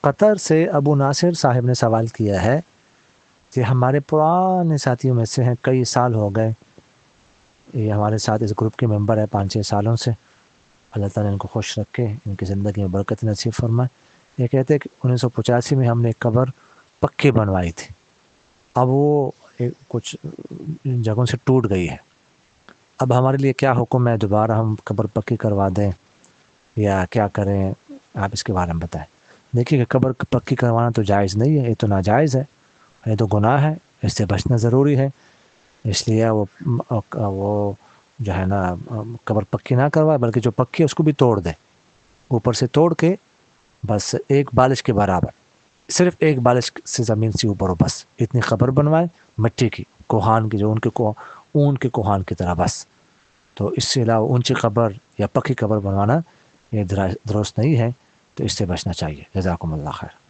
قطر سے ابو ناصر صاحب نے سوال کیا ہے کہ ہمارے پرانے ساتھیوں میں سے ہیں، کئی سال ہو گئے یہ ہمارے ساتھ اس گروپ کے ممبر ہے 5-6 سالوں سے، اللہ تعالیٰ ان کو خوش رکھے، ان کی زندگی میں برکت نصیب فرمائے۔ یہ کہتے ہیں کہ 1985 میں ہم نے ایک قبر پکی بنوائی تھی، اب وہ کچھ جگہوں سے ٹوٹ گئی ہے، اب ہمارے لیے کیا حکم ہے؟ دوبارہ ہم قبر پکی کروا دیں یا کیا کریں؟ آپ اس کے بارے میں بتائیں۔ دیکھیے کہ قبر پکی کروانا تو جائز نہیں ہے، یہ تو ناجائز ہے، یہ تو گناہ ہے، اس سے بچنا ضروری ہے۔ اس لیے وہ جو ہے نا قبر پکی نہ کروائے، بلکہ جو پکی ہے اس کو بھی توڑ دے، اوپر سے توڑ کے بس ایک بالش کے برابر، صرف ایک بالش سے زمین سے اوپر ہو، بس اتنی قبر بنوائے مٹی کی، کوہان کی، جو ان کے اون کے کوہان کی طرح، بس۔ تو اس سے علاوہ اونچی قبر یا پکی قبر بنوانا یہ درست نہیں ہے، تو اس سے بچنا چاہیے۔ جزاکم اللہ خیر۔